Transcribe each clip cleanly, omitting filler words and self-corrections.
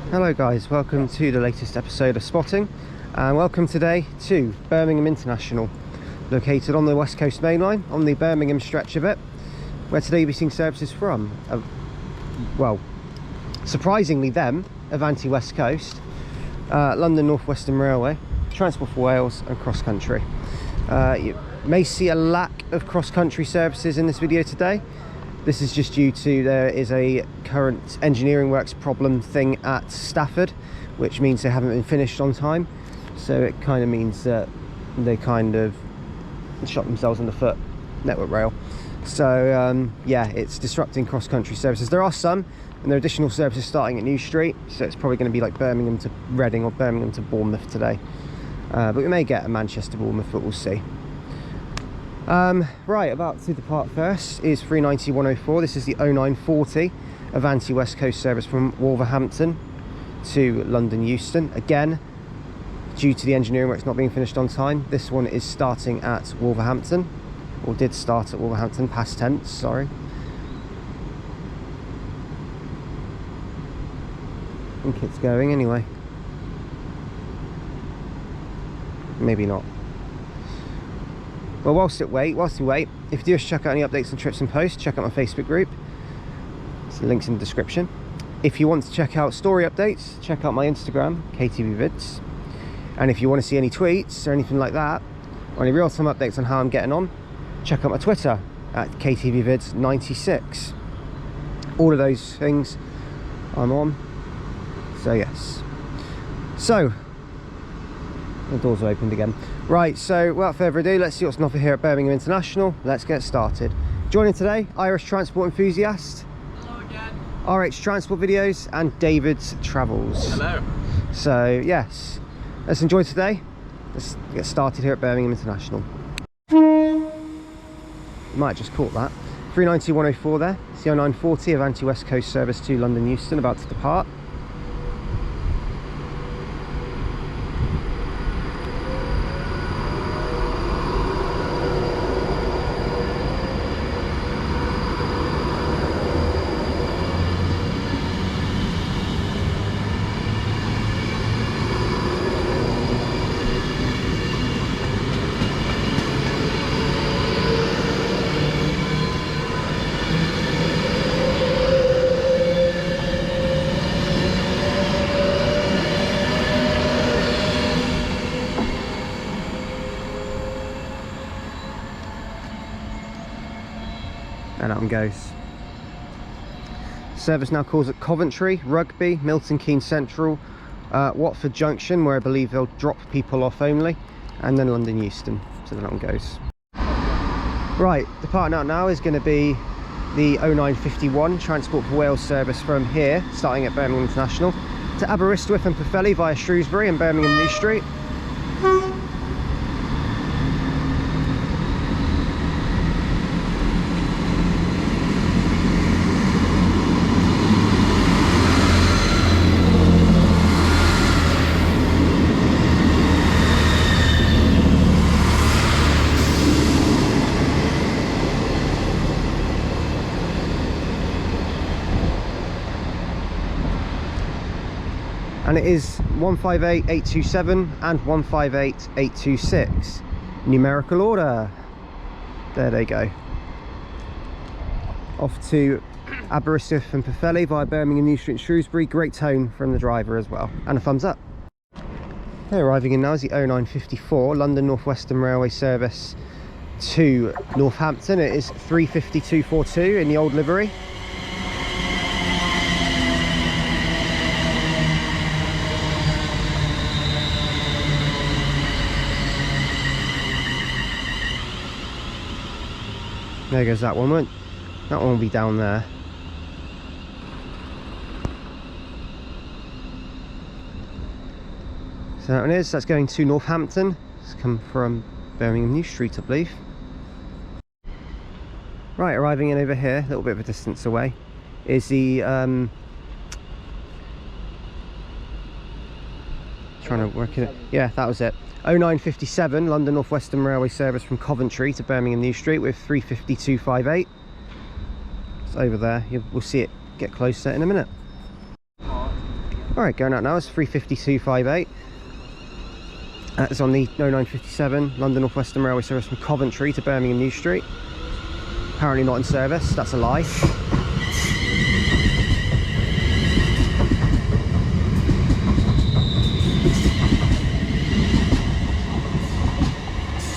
Hello guys, welcome to the latest episode of Spotting, and welcome today to Birmingham International, located on the West Coast main line, on the Birmingham stretch of it, where today you'll be seeing services from, well, surprisingly them, Avanti West Coast, London Northwestern Railway, Transport for Wales and CrossCountry. You may see a lack of cross-country services in this video today. This is just due to there is a current engineering works problem thing at Stafford, which means they haven't been finished on time. So it kind of means that they kind of shot themselves in the foot, Network Rail. So yeah, it's disrupting cross-country services. There are some, and there are additional services starting at New Street. So it's probably going to be like Birmingham to Reading or Birmingham to Bournemouth today. But we may get a Manchester Bournemouth, but we'll see. Right, about to depart first is 390-104. This is the 0940 Avanti West Coast service from Wolverhampton to London Euston. Again, due to the engineering works not being finished on time, this one is starting at Wolverhampton, or did start at Wolverhampton, past tense, sorry. I think it's going anyway. Maybe not. Well, whilst we wait, if you do check out any updates on trips and posts, check out my Facebook group. So the link's in the description. If you want to check out story updates, check out my Instagram, KTVvids. And if you want to see any tweets or anything like that, or any real-time updates on how I'm getting on, check out my Twitter at KTVvids96. All of those things I'm on. So yes. So the doors are opened again. Right, so without further ado, let's see what's on offer here at Birmingham International. Let's get started. Joining today, Irish transport enthusiast. Hello again. RH Transport Videos and David's Travels. Hello. So yes, let's enjoy today. Let's get started here at Birmingham International. Might have just caught that. 390-104 there. It's the 0940 Avanti West Coast service to London Euston, about to depart. And out goes. Service now calls at Coventry, Rugby, Milton Keynes Central, Watford Junction, where I believe they'll drop people off only, and then London Euston. So that one goes. Right, departing out now is going to be the 0951 Transport for Wales service from here, starting at Birmingham International, to Aberystwyth and Pwllheli via Shrewsbury and Birmingham New Street. And it is 158827 and 158826, numerical order. There they go. Off to Aberystwyth and Pwllheli via Birmingham New Street, Shrewsbury. Great tone from the driver as well, and a thumbs up. Okay, arriving in now is the 0954 London Northwestern Railway service to Northampton. It is 35242 in the old livery. There goes that one. That one will be down there. So that one is. That's going to Northampton. It's come from Birmingham New Street, I believe. Right, arriving in over here, a little bit of a distance away, is the trying to work it. Yeah, that was it. 0957 London Northwestern Railway service from Coventry to Birmingham New Street with 35258. It's over there. We'll see it get closer in a minute. Alright, going out now is 35258. That's on the 0957 London Northwestern Railway service from Coventry to Birmingham New Street. Apparently not in service, that's a lie.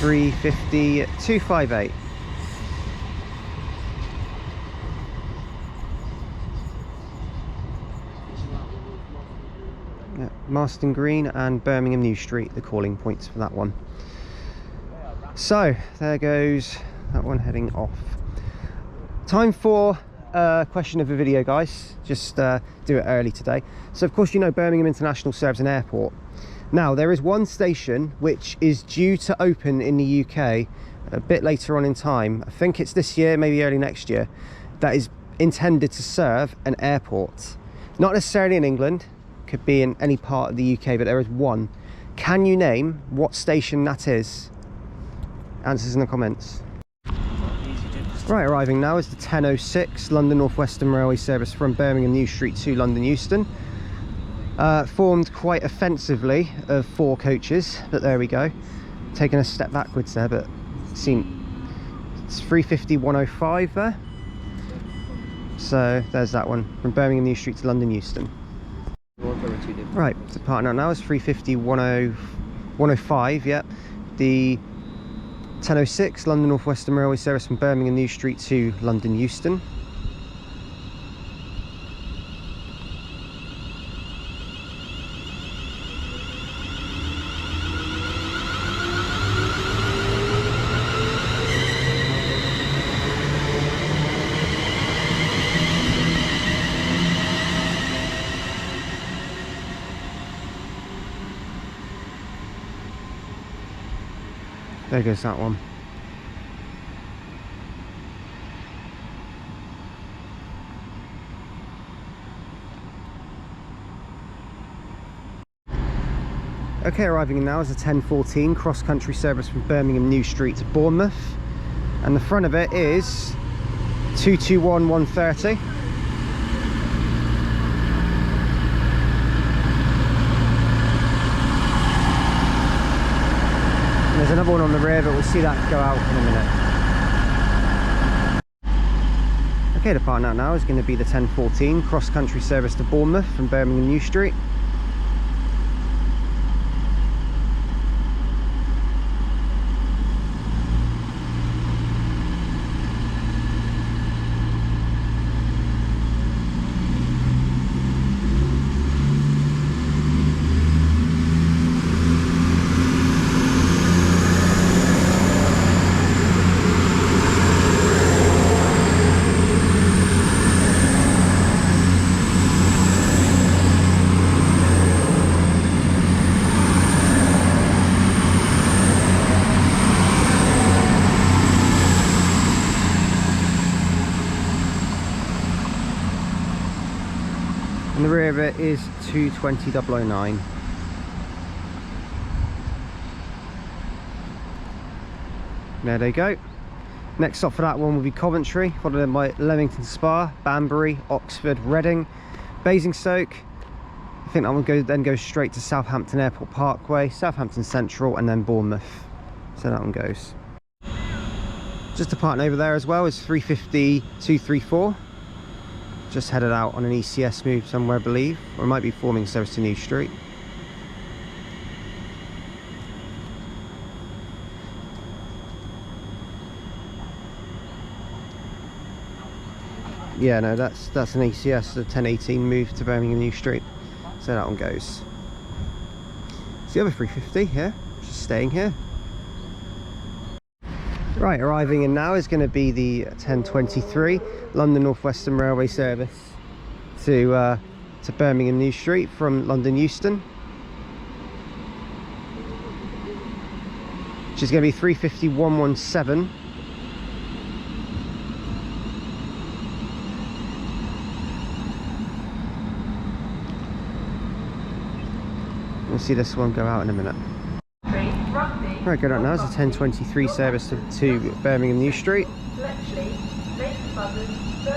$350,258. Yeah, Marston Green and Birmingham New Street, the calling points for that one. So there goes that one heading off. Time for a question of the video, guys. Just do it early today. So of course, you know, Birmingham International serves an airport. Now there is one station which is due to open in the UK a bit later on in time. I think it's this year, maybe early next year, that is intended to serve an airport. Not necessarily in England, could be in any part of the UK, but there is one. Can you name what station that is? Answers in the comments. Right, arriving now is the 10:06 London Northwestern Railway service from Birmingham New Street to London Euston. Formed quite offensively of 4 coaches, but there we go. Taking a step backwards there, but it's 350,105 there. So there's that one from Birmingham New Street to London Euston. Right, departing now is 350,105. Yep, the 10:06 London Northwestern Railway service from Birmingham New Street to London Euston. There goes that one. Okay, arriving now is a 10:14 cross-country service from Birmingham New Street to Bournemouth, and the front of it is 221,130. There's another one on the rear, but we'll see that go out in a minute. Okay, departing out now is going to be the 10:14 cross-country service to Bournemouth from Birmingham New Street. And the rear of it is 220,009. There they go. Next stop for that one will be Coventry, followed then by Leamington Spa, Banbury, Oxford, Reading, Basingstoke. I think that one then goes straight to Southampton Airport Parkway, Southampton Central, and then Bournemouth. So that one goes. Just departing over there as well is 350,234. Just headed out on an ECS move somewhere, I believe, or it might be forming service to New Street. Yeah, no, that's an ECS, the 1018 move to Birmingham New Street. So that one goes. It's the other 350 here, just staying here. Right, arriving in now is going to be the 1023 London Northwestern Railway service to Birmingham New Street from London Euston, which is going to be 350,117. We'll see this one go out in a minute. Right, going out now is a 1023 service to Birmingham New Street. Bletchley, Lake Buzzard, The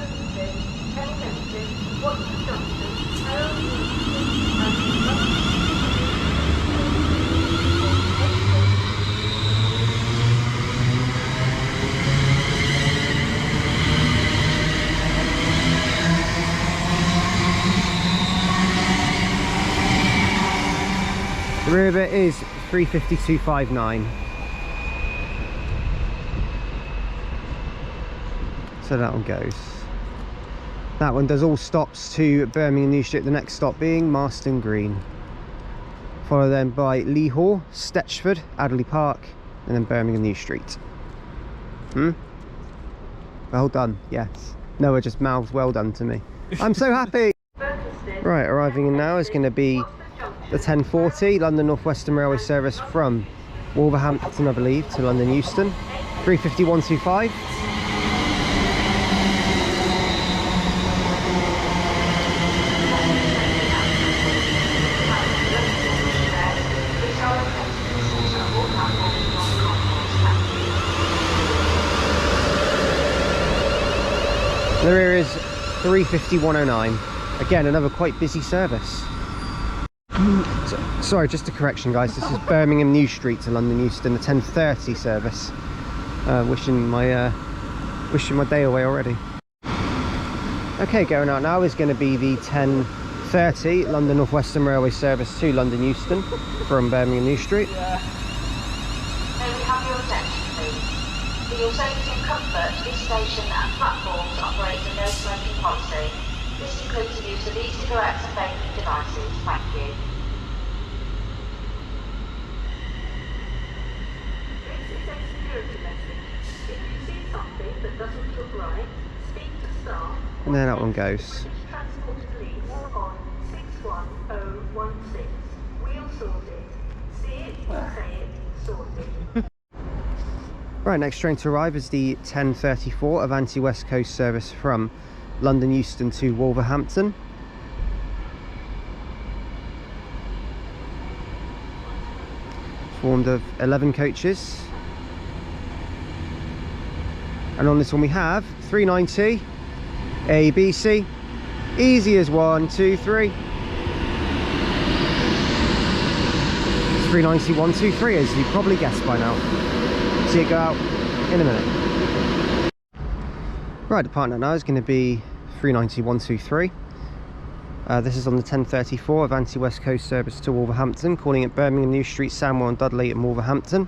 rear of it is 352.59. So that one goes. That one does all stops to Birmingham New Street, the next stop being Marston Green. Followed then by Lee Hall, Stetchford, Adderley Park, and then Birmingham New Street. Well done, yes. Noah just mouthed well done to me. I'm so happy! Right, arriving in now is going to be the 10:40 London Northwestern Railway service from Wolverhampton, I believe, to London Euston. 351.25. The rear is 351.09. Again, another quite busy service. So, sorry, just a correction, guys. This is Birmingham New Street to London Euston, the 10:30 service. Wishing my day away already. Okay, going out now is going to be the 10:30 London Northwestern Railway service to London Euston from Birmingham New Street. May we have your attention, please? For your safety and comfort, this station and platforms operate a no smoking policy. This includes the use of e-cigarettes and vaping devices. Thank you. This is a security message. If you see something that doesn't look right, speak to staff. And then that one goes. Transport police on 61016. We'll sort it. See it, say it, sort it. Right, next train to arrive is the 10:34 Avanti West Coast service from London Euston to Wolverhampton. Formed of 11 coaches. And on this one we have 390, A, B, C. Easy as 1, 2, 3. It's 390, 1, 2, 3, as you probably guessed by now. See it go out in a minute. Right, the partner now is going to be 390 123. This is on the 10:34 Avanti West Coast service to Wolverhampton, calling at Birmingham New Street, Sandwell and Dudley in Wolverhampton.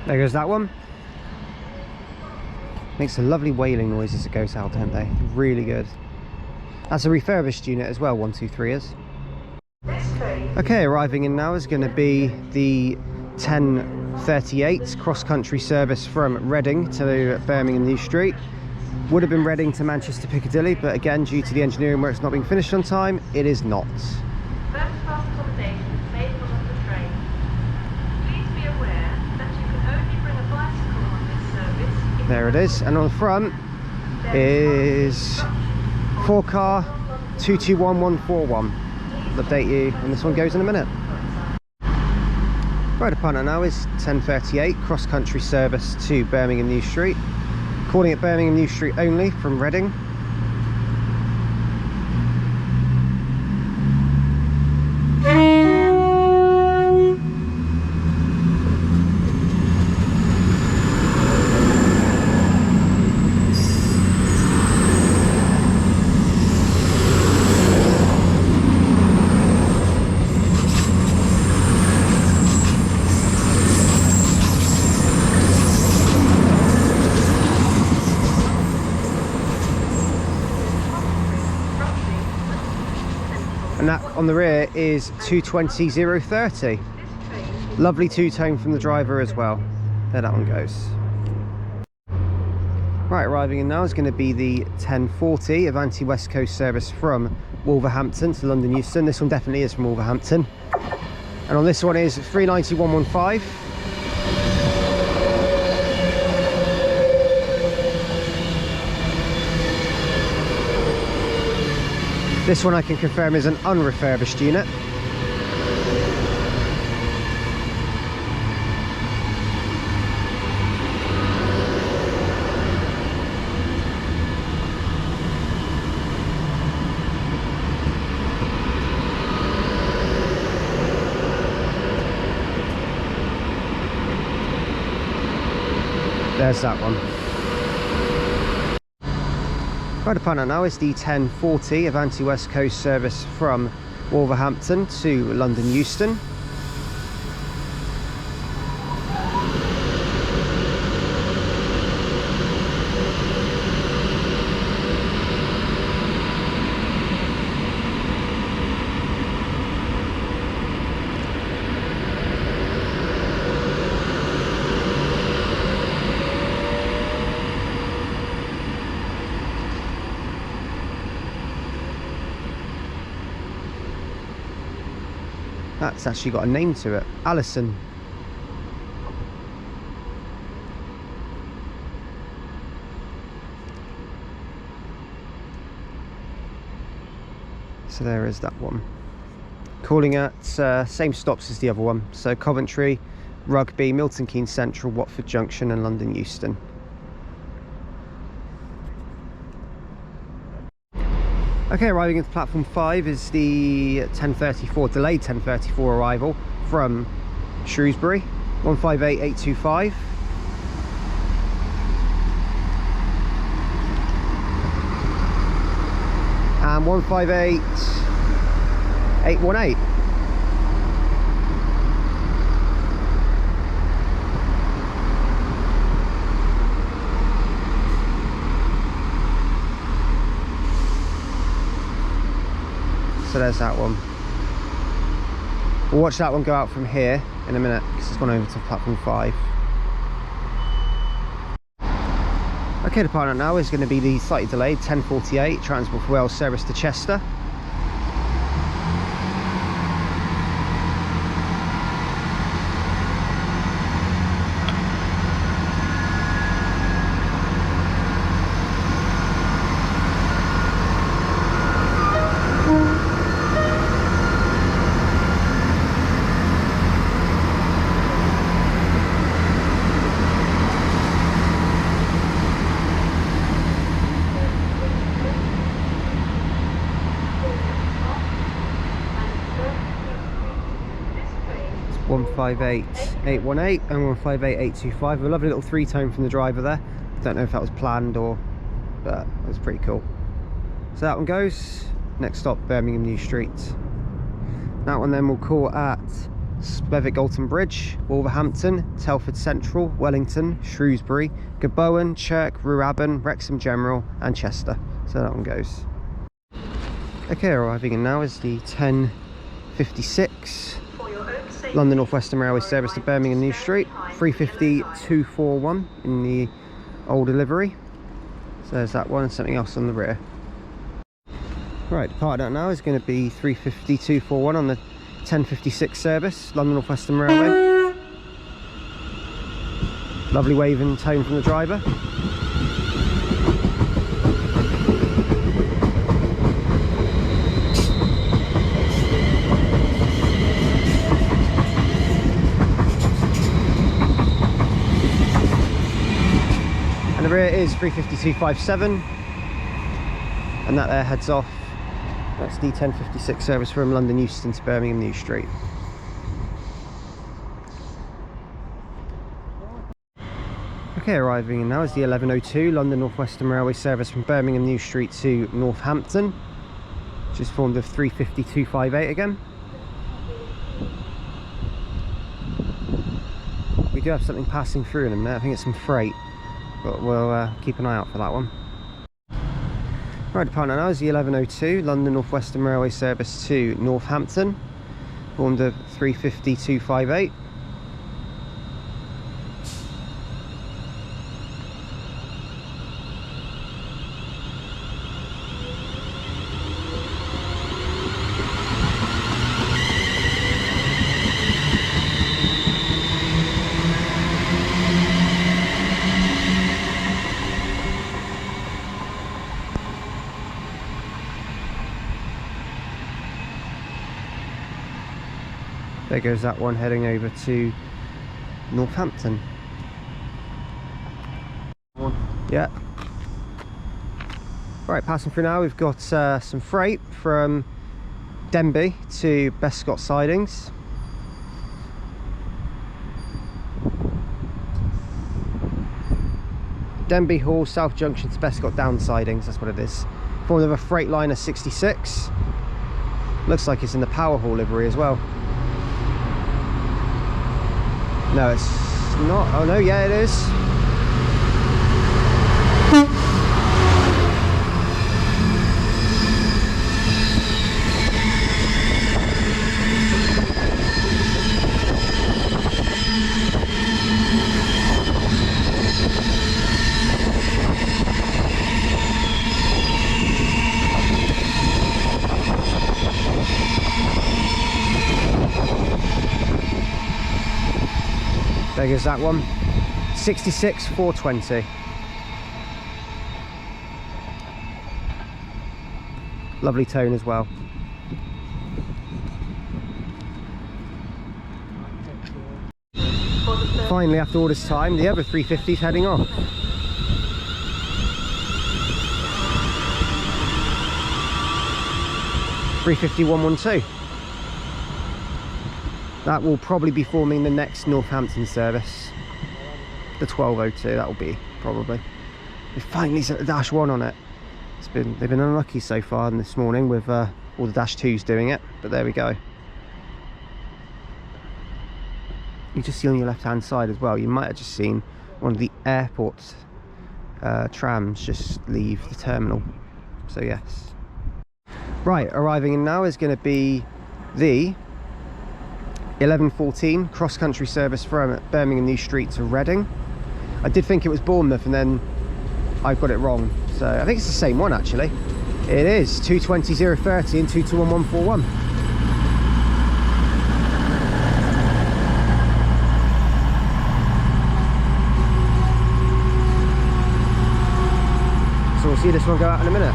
There goes that one. Makes a lovely wailing noise as it goes out, don't they? Really good. That's a refurbished unit as well, 123 is. Okay, arriving in now is going to be the 10:38 cross-country service from Reading to Birmingham New Street. Would have been Reading to Manchester Piccadilly, but again, due to the engineering works not being finished on time, it is not. There it is, and on the front is 4-car 221141. I'll update you when this one goes in a minute. Right, the partner now is 10:38 cross-country service to Birmingham New Street, calling at Birmingham New Street only from Reading. And that on the rear is 220,030. Lovely two-tone from the driver as well. There that one goes. Right, arriving in now is going to be the 1040 Avanti West Coast service from Wolverhampton to London Euston. This one definitely is from Wolverhampton. And on this one is 39115. This one I can confirm is an unrefurbished unit. There's that one. Right upon it now is the 1040 Avanti West Coast service from Wolverhampton to London Euston. That's actually got a name to it. Alison. So there is that one. Calling at same stops as the other one. So Coventry, Rugby, Milton Keynes Central, Watford Junction and London Euston. Okay, arriving at platform 5 is the 1034, delayed 1034 arrival from Shrewsbury, 158825. And 158818. So there's that one. We'll watch that one go out from here in a minute because it's gone over to platform 5. Okay, the partner now is going to be the slightly delayed 1048 Transport for Wales service to Chester. It's 158818 and 158825. A lovely little three-tone from the driver there. Don't know if that was planned or, but it was pretty cool. So that one goes. Next stop, Birmingham New Street. That one then we'll call at Spevwick Alton Bridge, Wolverhampton, Telford Central, Wellington, Shrewsbury, Gabowen, Chirk, Rewabon, Wrexham General and Chester. So that one goes. Okay, arriving in now is the 1056 London Northwestern Railway service to Birmingham New Street, 350241 in the older livery. So there's that one and something else on the rear. Right, departing out now is going to be 350241 on the 1056 service, London Northwestern Railway. Lovely waving tone from the driver. And the rear is 350257, and that there heads off. That's the 1056 service from London Euston to Birmingham New Street. Okay, arriving in now is the 1102 London Northwestern Railway service from Birmingham New Street to Northampton, which is formed of 350258 again. We do have something passing through in a minute. I think it's some freight, but we'll keep an eye out for that one. Right, departure now is the 11:02 London Northwestern Railway service to Northampton, formed of 350-258. There goes that one heading over to Northampton. Yeah. Right, passing through now, we've got some freight from Denbigh to Bescot Sidings. Denbigh Hall, South Junction to Bescot Down Sidings, that's what it is. Formed of a Freightliner 66. Looks like it's in the Power Hall livery as well. No, it's not. Oh no, yeah, it is. There goes that one. 66-420. Lovely tone as well. Finally, after all this time, the other 350's heading off. (350-112). That will probably be forming the next Northampton service. The 12:02, that will be, probably. They finally set the Dash 1 on it. They've been unlucky so far this morning with all the Dash 2s doing it, but there we go. You just see on your left hand side as well, you might have just seen one of the airport trams just leave the terminal. So yes. Right, arriving in now is going to be the 11:14 cross-country service from Birmingham New Street to Reading. I did think it was Bournemouth and then I got it wrong, so I think it's the same one actually. It is 220-030 and 221-141. So we'll see this one go out in a minute.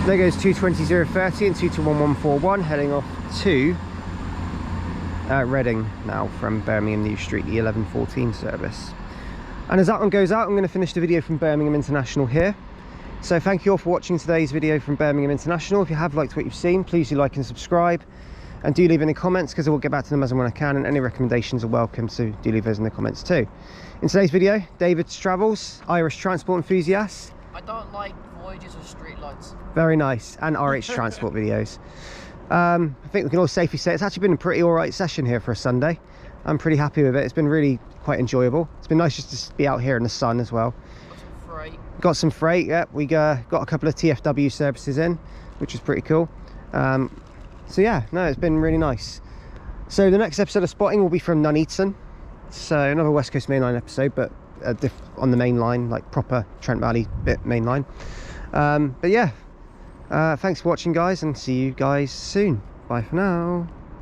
There goes 220-030 and 221-141 heading off to Reading now from Birmingham New Street, the 11:14 service. And as that one goes out, I'm going to finish the video from Birmingham International here. So thank you all for watching today's video from Birmingham International. If you have liked what you've seen, please do like and subscribe, and do leave any comments because I will get back to them as and when I can, and any recommendations are welcome, so do leave those in the comments too. In today's video, David's travels, Irish transport enthusiast. I don't like voyages with streetlights. Very nice, and RH transport videos. I think we can all safely say it's actually been a pretty alright session here for a Sunday. I'm pretty happy with it. It's been really quite enjoyable. It's been nice just to be out here in the sun as well. Got some freight, yeah. We got a couple of TFW services in, which is pretty cool. So yeah, no, it's been really nice. So the next episode of Spotting will be from Nuneaton. So another West Coast mainline episode, but on the main line, like proper Trent Valley bit main line. But yeah, thanks for watching guys, and see you guys soon. Bye for now.